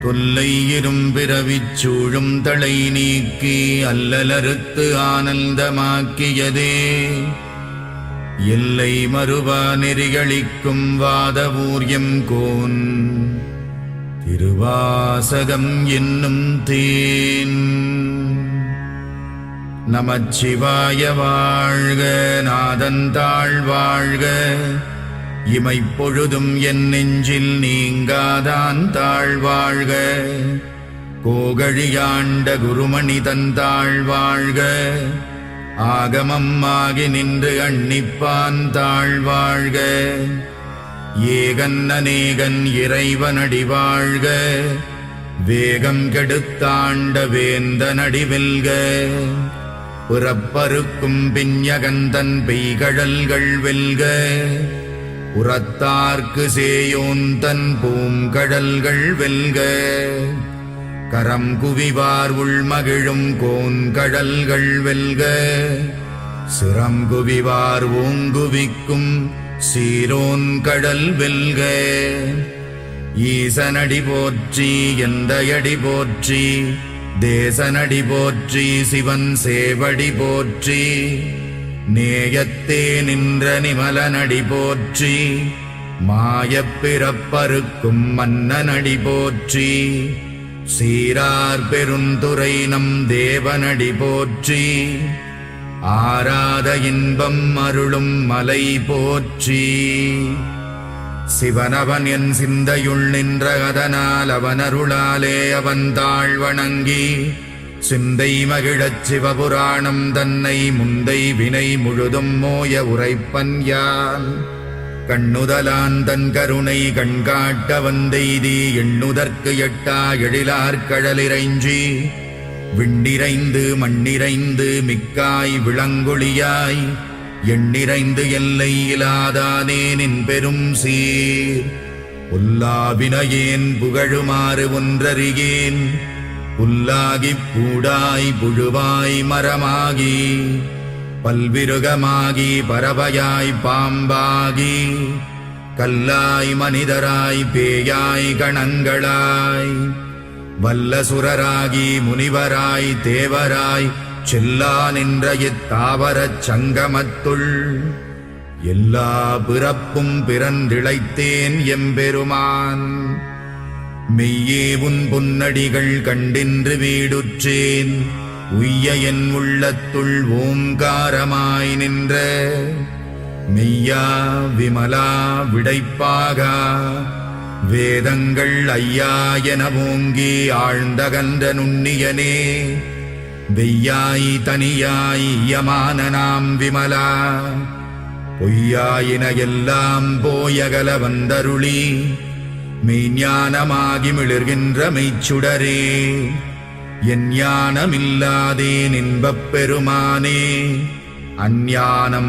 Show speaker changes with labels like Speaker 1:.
Speaker 1: தொல்லை இரும்பிறவிச் சூழும் தளை நீக்கி அல்லலறுத்து ஆனந்தமாக்கியதே எல்லை மறுவா நெறிகளிக்கும் வாதவூர்யம் கோன் திருவாசகம் என்னும் தேன். நமச்சிவாய வாழ்க, நாதந்தாள் வாழ்க, இமைப்பொழுதும் என் நெஞ்சில் நீங்காதான் தாழ்வாழ்க. கோகழியாண்ட குருமணி தந்தாள் வாழ்க, ஆகமம் ஆகி நின்று அன்னிப்பான் தாழ்வாழ்க. ஏகன் அநேகன் இறைவனடி வாழ்க, வேகம் கெடுத்தாண்ட வேந்தனடி வெல்க. புறப்பருக்கும் பிஞகந்தன் பெய்கழல்கள் வெல்க, உரத்தார்க்கு சேயோன் தன் பூங்கடல்கள் வெல்க. கரம் குவிவார் உள்மகிழும் கோன்கடல்கள் வெல்க, சிரம் குவிவார் ஓங்குவிக்கும் சீரோன் கடல் வெல்க. ஈசனடி போற்றி, எந்தையடி போற்றி, தேசனடி போற்றி, சிவன் சேவடி போற்றி. நேயத்தே நின்ற நிமலனடி போற்றி, மாயப் பிறப்பறுக்கும் மன்னனடி போற்றி. சீரார் பெருந்துரை நம் தேவனடி போற்றி, ஆராத இன்பம் அருளும் மலை போற்றி. சிவனவன் என் சிந்தையுள் நின்ற அதனால் அவனருளாலே அவன் தாழ் வணங்கி சிந்தை மகிழச் சிவபுராணம் தன்னை முந்தை வினை முழுதும் மோய உரைப்பன் யான். கண்ணுதலான் தன் கருணை கண்காட்ட வந்தெய்தி எண்ணுதற்கு எட்டா எழிலார்கழலிறைஞ்சி விண்ணிறைந்து மண்ணிறைந்து மிக்காய் விளங்கொழியாய் எண்ணிறைந்து எல்லை இலாதானே நின் பெரும் சீர். புல்லாவினையேன் புகழுமாறு ஒன்றறியேன், புல்லாகிப் பூடாய் புழுவாய் மரமாகி பல்விருகமாகி பறவையாய் பாம்பாகி கல்லாய் மனிதராய் பேயாய் கணங்களாய் வல்லசுரராகி முனிவராய் தேவராய் செல்லா நின்ற இத்தாவரச் சங்கமத்துள் எல்லா பிறப்பும் பிறந்திழைத்தேன் எம்பெருமான். மெய்யே உன் பொன்னடிகள் கண்டின்று வீடுற்றேன், உய்ய என் உள்ளத்துள் ஓங்காரமாய் நின்ற மெய்யா விமலா விடைப்பாகா. வேதங்கள் ஐயா என ஓங்கி ஆழ்ந்தகன்ற நுண்ணியனே, வெய்யாய் தனியாய் யமான நாம் விமலா. பொய்யாயின எல்லாம் போயகல வந்தருளி மெய்ஞானமாகி மிளிர்கின்ற மெய்ச்சுடரே. என் ஞானமில்லாதேன் இன்பப் பெருமானே, அஞ்ஞானம்